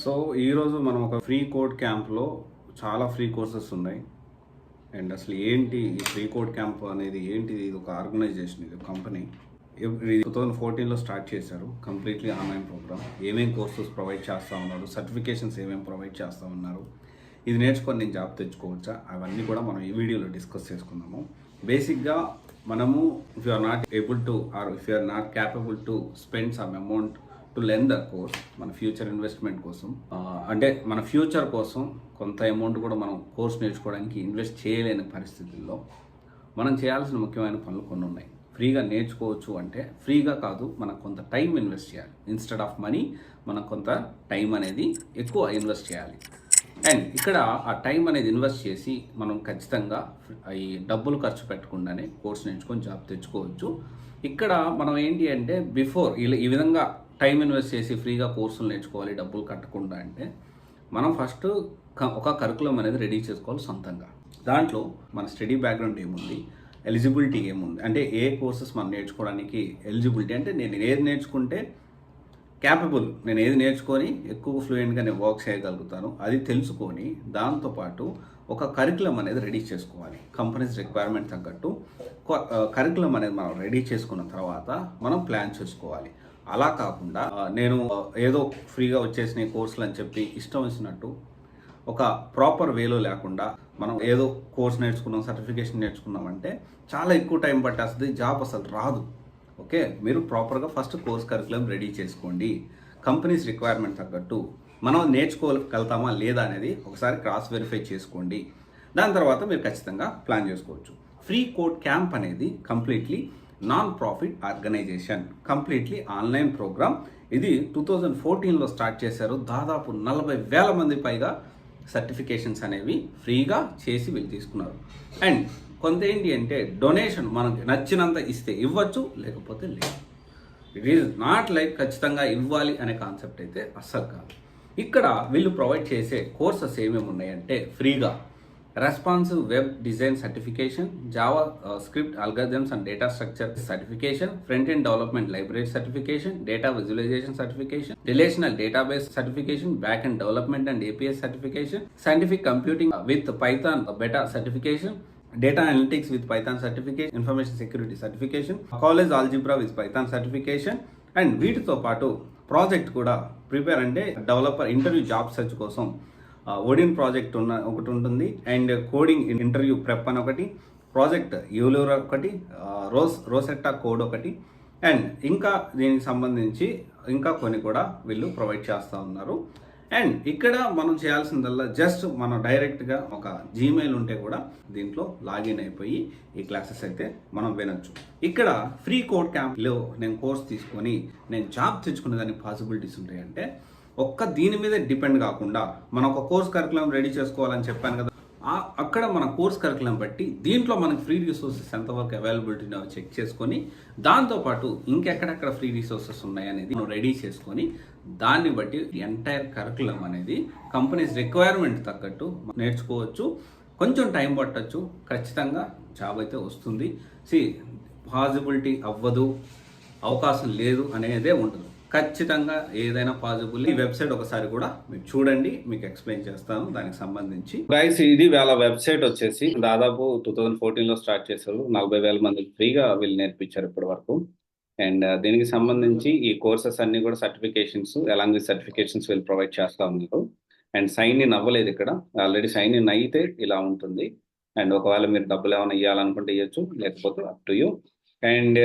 So ఈరోజు మనం ఒక ఫ్రీ కోడ్ క్యాంప్లో చాలా ఫ్రీ కోర్సెస్ ఉన్నాయి. అండ్ అసలు ఏంటి ఈ ఫ్రీ కోడ్ క్యాంప్ అనేది ఏంటి? ఇది ఒక ఆర్గనైజేషన్, ఇది కంపెనీ. ఇది 2014లో స్టార్ట్ చేశారు. Completely online program. ఏమేమి కోర్సెస్ ప్రొవైడ్ చేస్తూ ఉన్నారు, సర్టిఫికేషన్స్ ఏమేమి ప్రొవైడ్ చేస్తూ ఉన్నారు, ఇది నేర్చుకొని నేను జాబ్ తెచ్చుకోవచ్చా, అవన్నీ కూడా మనం ఈ వీడియోలో డిస్కస్ చేసుకుందాము. బేసిక్గా మనము if you are not able to or if you are not capable to spend some amount to learn the course, మన ఫ్యూచర్ ఇన్వెస్ట్మెంట్ కోసం, అంటే మన ఫ్యూచర్ కోసం కొంత అమౌంట్ కూడా మనం కోర్స్ నేర్చుకోవడానికి ఇన్వెస్ట్ చేయలేని పరిస్థితుల్లో మనం చేయాల్సిన ముఖ్యమైన పనులు కొన్ని ఉన్నాయి. ఫ్రీగా నేర్చుకోవచ్చు అంటే ఫ్రీగా కాదు, మనం కొంత టైం ఇన్వెస్ట్ చేయాలి. ఇన్స్టెడ్ ఆఫ్ మనీ మనం కొంత టైం అనేది ఎక్కువ ఇన్వెస్ట్ చేయాలి. అండ్ ఇక్కడ ఆ టైం అనేది ఇన్వెస్ట్ చేసి మనం ఖచ్చితంగా ఈ డబ్బులు ఖర్చు పెట్టకుండానే కోర్స్ నేర్చుకొని జాబ్ తెచ్చుకోవచ్చు. ఇక్కడ మనం ఏంటి అంటే బిఫోర్ ఈ విధంగా టైం ఇన్వెస్ట్ చేసి ఫ్రీగా కోర్సులు నేర్చుకోవాలి డబ్బులు కట్టకుండా అంటే మనం ఫస్ట్ ఒక కరికులం అనేది రెడీ చేసుకోవాలి సొంతంగా. దాంట్లో మన స్టడీ బ్యాక్గ్రౌండ్ ఏముంది, ఎలిజిబిలిటీ ఏముంది, అంటే ఏ కోర్సెస్ మనం నేర్చుకోవడానికి ఎలిజిబిలిటీ, అంటే నేను ఏది నేర్చుకుంటే క్యాపబుల్, నేను ఏది నేర్చుకొని ఎక్కువ ఫ్లూయెంట్గా నేను వర్క్ చేయగలుగుతాను, అది తెలుసుకొని దాంతోపాటు ఒక కరికులం అనేది రెడీ చేసుకోవాలి. కంపెనీస్ రిక్వైర్మెంట్ తగ్గట్టు కరికులం అనేది మనం రెడీ చేసుకున్న తర్వాత మనం ప్లాన్ చేసుకోవాలి. అలా కాకుండా నేను ఏదో ఫ్రీగా వచ్చేసిన కోర్సులు అని చెప్పి ఇష్టం వచ్చినట్టు ఒక ప్రాపర్ వేలో లేకుండా మనం ఏదో కోర్స్ నేర్చుకున్నాం, సర్టిఫికేషన్ నేర్చుకున్నాం అంటే చాలా ఎక్కువ టైం పట్టేస్తుంది, జాబ్ అసలు రాదు. ఓకే, మీరు ప్రాపర్గా ఫస్ట్ కోర్స్ కరికులం రెడీ చేసుకోండి. కంపెనీస్ రిక్వైర్మెంట్ తగ్గట్టు మనం నేర్చుకోగలుగుతామా లేదా అనేది ఒకసారి క్రాస్ వెరిఫై చేసుకోండి. దాని తర్వాత మీరు ఖచ్చితంగా ప్లాన్ చేసుకోవచ్చు. ఫ్రీ కోడ్ క్యాంప్ అనేది completely non profit organisation, completely online program. ఇది 2014లో స్టార్ట్ చేశారు. దాదాపు 40,000 మంది పైగా సర్టిఫికేషన్స్ అనేవి ఫ్రీగా చేసి వీళ్ళు తీసుకున్నారు. అండ్ కొంత ఏంటి అంటే డొనేషన్ మనకి నచ్చినంత ఇస్తే ఇవ్వచ్చు, లేకపోతే లేదు. ఇట్ ఈజ్ నాట్ లైక్ ఖచ్చితంగా ఇవ్వాలి అనే కాన్సెప్ట్ అయితే అస్సలు కాదు. ఇక్కడ వీళ్ళు ప్రొవైడ్ చేసే కోర్సెస్ ఏమేమి ఉన్నాయంటే ఫ్రీగా responsive web design certification, JavaScript algorithms and data structure certification, front end development library certification, data visualisation certification, relational database certification, back end development and APIs certification, scientific computing with Python beta certification, data analytics with Python certification, information security certification, college algebra with Python certification. And వీటితో పాటు project కూడా prepare, అంటే developer interview job search కోసం Odin project ఒకటి ఉంటుంది, and coding interview prep అని ఒకటి, project యూలూరా ఒకటి, రోసెట్టా కోడ్ ఒకటి, అండ్ ఇంకా దీనికి సంబంధించి ఇంకా కొన్ని కూడా వీళ్ళు ప్రొవైడ్ చేస్తూ ఉన్నారు. అండ్ ఇక్కడ మనం చేయాల్సిందల్లా జస్ట్ మనం డైరెక్ట్గా ఒక జీమెయిల్ ఉంటే కూడా దీంట్లో లాగిన్ అయిపోయి ఈ క్లాసెస్ అయితే మనం వినొచ్చు. ఇక్కడ ఫ్రీ కోడ్ క్యాంప్లో నేను కోర్స్ తీసుకొని నేను జాబ్ తెచ్చుకునే దానికి పాసిబిలిటీస్ ఉంటాయంటే ఒక్క దీని మీద డిపెండ్ కాకుండా మనం ఒక కోర్స్ కరికులం రెడీ చేసుకోవాలని చెప్పాను కదా, అక్కడ మన కోర్స్ కరికులం బట్టి దీంట్లో మనకి ఫ్రీ రిసోర్సెస్ ఎంతవరకు అవైలబిలిటీ చెక్ చేసుకొని దాంతోపాటు ఇంకెక్కడెక్కడ ఫ్రీ రిసోర్సెస్ ఉన్నాయనేది మనం రెడీ చేసుకొని దాన్ని బట్టి ఎంటైర్ కరికులం అనేది కంపెనీస్ రిక్వైర్మెంట్ తగ్గట్టు నేర్చుకోవచ్చు. కొంచెం టైం పట్టచ్చు, ఖచ్చితంగా జాబ్ అయితే వస్తుంది. పాసిబిలిటీ అవ్వదు, అవకాశం లేదు అనేదే ఉండదు. ఖచ్చితంగా ఏదైనా పాసిబుల్. ఈ వెబ్సైట్ ఒకసారి కూడా మీరు చూడండి, మీకు ఎక్స్ప్లెయిన్ చేస్తాను దానికి సంబంధించి. గైస్, ఇది వాళ్ళ వెబ్సైట్ వచ్చేసి దాదాపు 2014లో స్టార్ట్ చేశారు. 40,000 మందికి ఫ్రీగా వీళ్ళు నేర్పించారు ఇప్పటి వరకు. అండ్ దీనికి సంబంధించి ఈ కోర్సెస్ అన్ని కూడా సర్టిఫికేషన్స్, ఎలాంగ్ విత్ సర్టిఫికేషన్స్ వీళ్ళు ప్రొవైడ్ చేస్తూ ఉన్నారు. అండ్ సైన్ ఇన్ అవ్వలేదు, ఇక్కడ ఆల్రెడీ సైన్ ఇన్ అయితే ఇలా ఉంటుంది. అండ్ ఒకవేళ మీరు డబ్బులు ఏమైనా ఇవ్వాలనుకుంటే ఇవ్వచ్చు, లేకపోతే అప్ టు యూ. అండ్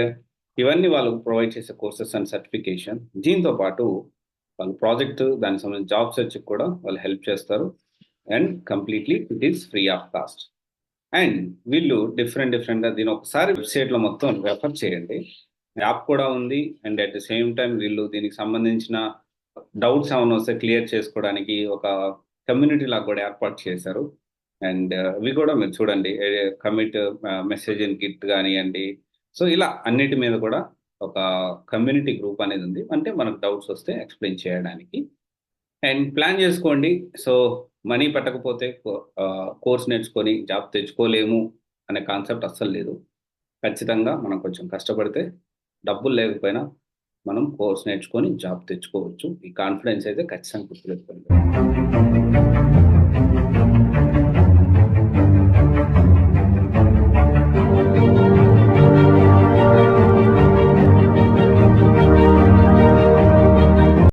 ఇవన్నీ వాళ్ళు ప్రొవైడ్ చేసే కోర్సెస్ అండ్ సర్టిఫికేషన్. దీంతో పాటు వాళ్ళు ప్రాజెక్ట్ దానికి సంబంధించి జాబ్ సెర్చ్ కూడా వాళ్ళు హెల్ప్ చేస్తారు. And completely it is free of cost. And వీళ్ళు డిఫరెంట్గా దీని ఒకసారి వెబ్సైట్లో మొత్తం రెఫర్ చేయండి. యాప్ కూడా ఉంది. And at the same time వీళ్ళు దీనికి సంబంధించిన డౌట్స్ ఏమైనా వస్తే క్లియర్ చేసుకోవడానికి ఒక కమ్యూనిటీ లాగా కూడా ఏర్పాటు చేశారు. అండ్ ఇవి కూడా మీరు చూడండి, కమిట్ మెసేజ్ ఇన్ గిట్ కానివ్వండి. సో ఇలా అన్నిటి మీద కూడా ఒక కమ్యూనిటీ గ్రూప్ అనేది ఉంది, అంటే మనకు డౌట్స్ వస్తే ఎక్స్ప్లెయిన్ చేయడానికి. అండ్ ప్లాన్ చేసుకోండి. సో మనీ పెట్టకపోతే కోర్స్ నేర్చుకొని జాబ్ తెచ్చుకోలేము అనే కాన్సెప్ట్ అస్సలు లేదు. ఖచ్చితంగా మనం కొంచెం కష్టపడితే డబ్బులు లేకపోయినా మనం కోర్స్ నేర్చుకొని జాబ్ తెచ్చుకోవచ్చు. ఈ కాన్ఫిడెన్స్ అయితే ఖచ్చితంగా గుర్తుపెట్టుకోండి.